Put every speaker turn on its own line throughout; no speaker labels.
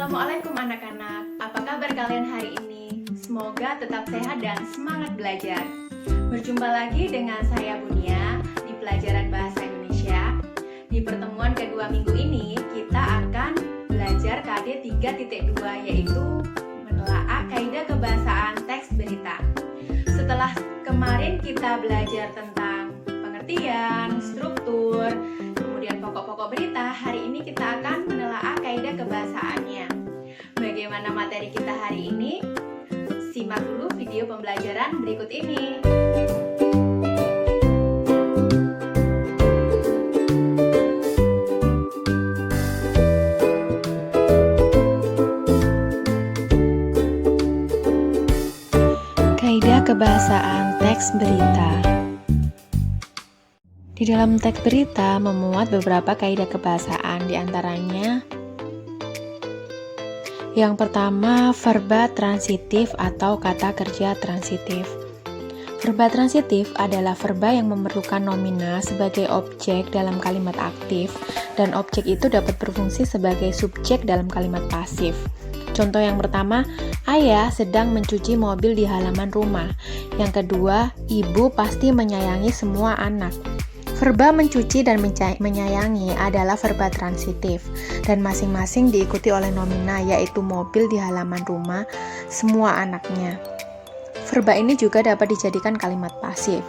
Assalamualaikum anak-anak, apa kabar kalian hari ini? Semoga tetap sehat dan semangat belajar. Berjumpa lagi dengan saya Bunia di pelajaran Bahasa Indonesia. Di pertemuan kedua minggu ini, kita akan belajar KD 3.2 yaitu menelaah kaidah kebahasaan teks berita. Setelah kemarin kita belajar tentang pengertian, struktur, kemudian pokok-pokok berita, hari ini kita akan menelaah kaidah kebahasaannya. Bagaimana materi kita hari ini? Simak dulu video pembelajaran berikut ini. Kaidah kebahasaan teks berita. Di dalam teks berita memuat beberapa kaidah kebahasaan, diantaranya yang pertama, verba transitif atau kata kerja transitif. Verba transitif adalah verba yang memerlukan nomina sebagai objek dalam kalimat aktif, dan objek itu dapat berfungsi sebagai subjek dalam kalimat pasif. Contoh yang pertama, ayah sedang mencuci mobil di halaman rumah. Yang kedua, ibu pasti menyayangi semua anak. Verba mencuci dan menyayangi adalah verba transitif dan masing-masing diikuti oleh nomina yaitu mobil di halaman rumah semua anaknya. Verba ini juga dapat dijadikan kalimat pasif.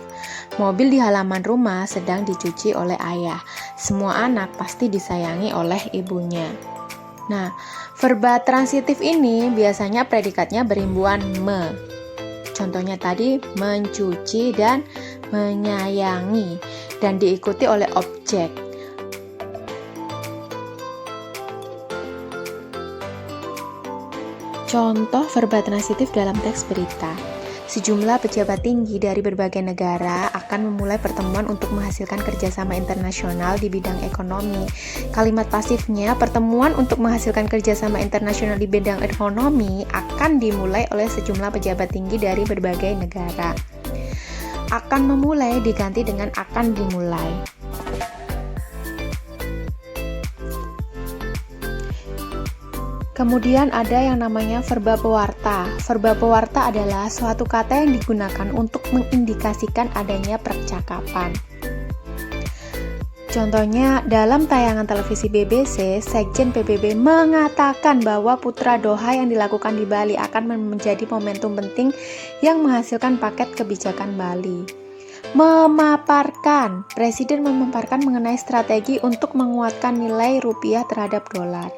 Mobil di halaman rumah sedang dicuci oleh ayah. Semua anak pasti disayangi oleh ibunya. Nah, verba transitif ini biasanya predikatnya berimbuhan me. Contohnya tadi mencuci dan menyayangi dan diikuti oleh objek. Contoh verba transitif dalam teks berita. Sejumlah pejabat tinggi dari berbagai negara akan memulai pertemuan untuk menghasilkan kerjasama internasional di bidang ekonomi. Kalimat pasifnya, pertemuan untuk menghasilkan kerjasama internasional di bidang ekonomi akan dimulai oleh sejumlah pejabat tinggi dari berbagai negara. Akan memulai diganti dengan akan dimulai. Kemudian ada yang namanya verba pewarta. Verba pewarta adalah suatu kata yang digunakan untuk mengindikasikan adanya percakapan. Contohnya, dalam tayangan televisi BBC, Sekjen PBB mengatakan bahwa Putra Doha yang dilakukan di Bali akan menjadi momentum penting yang menghasilkan paket kebijakan Bali. Memaparkan, Presiden memaparkan mengenai strategi untuk menguatkan nilai rupiah terhadap dolar.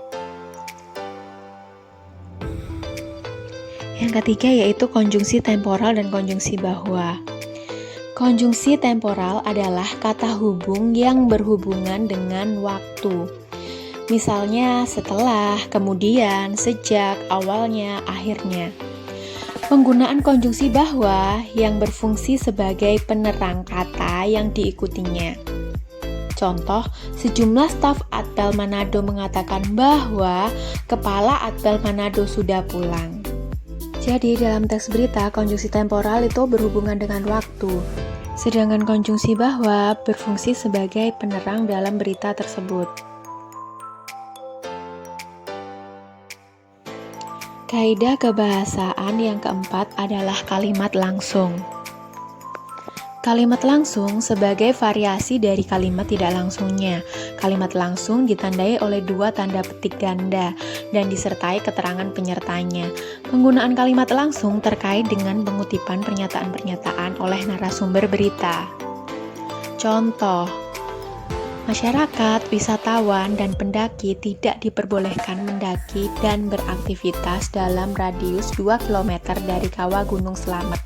Yang ketiga yaitu konjungsi temporal dan konjungsi bahwa. Konjungsi temporal adalah kata hubung yang berhubungan dengan waktu. Misalnya setelah, kemudian, sejak, awalnya, akhirnya. Penggunaan konjungsi bahwa yang berfungsi sebagai penerang kata yang diikutinya. Contoh, sejumlah staf Atbel Manado mengatakan bahwa kepala Atbel Manado sudah pulang. Jadi dalam teks berita, konjungsi temporal itu berhubungan dengan waktu. Sedangkan konjungsi bahwa berfungsi sebagai penerang dalam berita tersebut. Kaidah kebahasaan yang keempat adalah kalimat langsung. Kalimat langsung sebagai variasi dari kalimat tidak langsungnya. Kalimat langsung ditandai oleh dua tanda petik ganda dan disertai keterangan penyertanya. Penggunaan kalimat langsung terkait dengan pengutipan pernyataan-pernyataan oleh narasumber berita. Contoh, masyarakat, wisatawan, dan pendaki tidak diperbolehkan mendaki dan beraktivitas dalam radius 2 km dari kawah Gunung Slamet,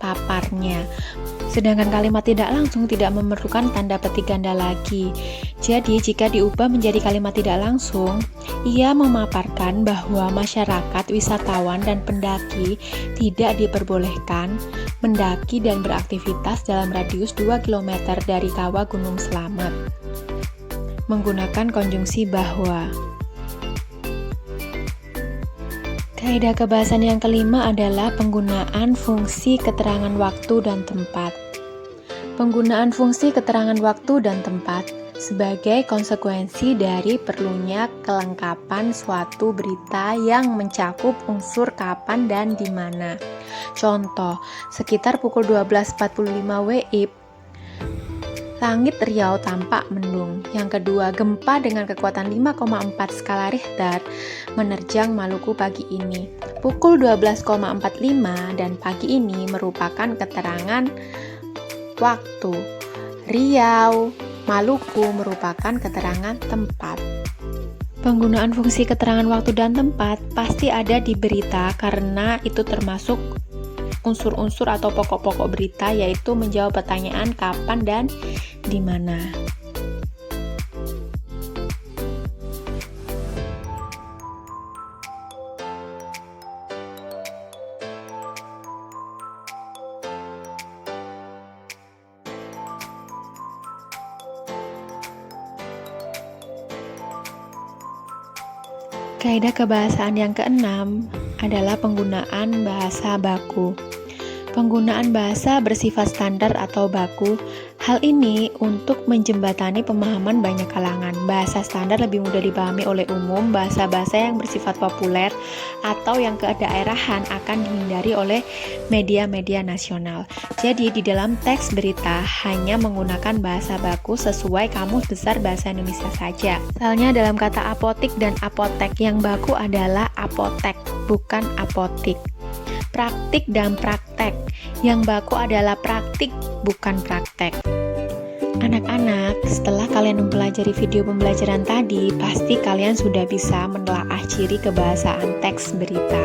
paparnya. Sedangkan kalimat tidak langsung tidak memerlukan tanda petik ganda lagi. Jadi, jika diubah menjadi kalimat tidak langsung, ia memaparkan bahwa masyarakat, wisatawan, dan pendaki tidak diperbolehkan mendaki dan beraktivitas dalam radius 2 km dari kawah Gunung Slamet. Menggunakan konjungsi bahwa. Kaidah kebahasan yang kelima adalah penggunaan fungsi keterangan waktu dan tempat. Penggunaan fungsi keterangan waktu dan tempat. sebagai konsekuensi dari perlunya kelengkapan suatu berita yang mencakup unsur kapan dan di mana. Contoh, sekitar pukul 12.45 WIB, langit Riau tampak mendung. Yang kedua, gempa dengan kekuatan 5,4 skala Richter menerjang Maluku pagi ini. Pukul 12,45 dan pagi ini merupakan keterangan waktu. Riau, Maluku merupakan keterangan tempat. Penggunaan fungsi keterangan waktu dan tempat pasti ada di berita karena itu termasuk unsur-unsur atau pokok-pokok berita, yaitu menjawab pertanyaan kapan dan di mana. Kaidah kebahasaan yang keenam adalah penggunaan bahasa baku. Penggunaan bahasa bersifat standar atau baku. Hal ini untuk menjembatani pemahaman banyak kalangan. Bahasa standar lebih mudah dipahami oleh umum. Bahasa-bahasa yang bersifat populer atau yang kedaerahan akan dihindari oleh media-media nasional. Jadi di dalam teks berita hanya menggunakan bahasa baku sesuai Kamus Besar Bahasa Indonesia saja. Misalnya dalam kata apotik dan apotek, yang baku adalah apotek, bukan apotik. Praktik dan praktek, yang baku adalah praktik, bukan praktek. Anak-anak, setelah kalian mempelajari video pembelajaran tadi, pasti kalian sudah bisa menelaah ciri kebahasaan teks berita.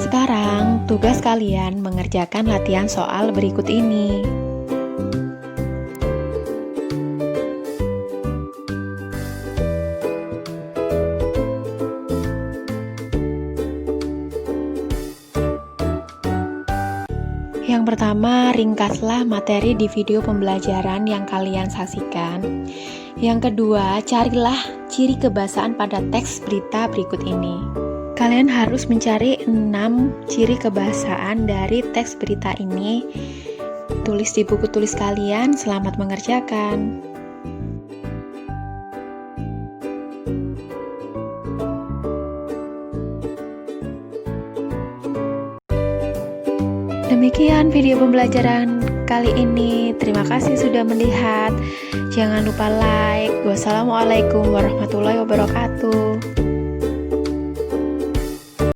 Sekarang, tugas kalian mengerjakan latihan soal berikut ini. Yang pertama, ringkaslah materi di video pembelajaran yang kalian saksikan. Yang kedua, carilah ciri kebahasaan pada teks berita berikut ini. Kalian harus mencari 6 ciri kebahasaan dari teks berita ini. Tulis di buku tulis kalian. Selamat mengerjakan. Demikian video pembelajaran kali ini. Terima kasih sudah melihat. Jangan lupa like. Wassalamualaikum warahmatullahi wabarakatuh.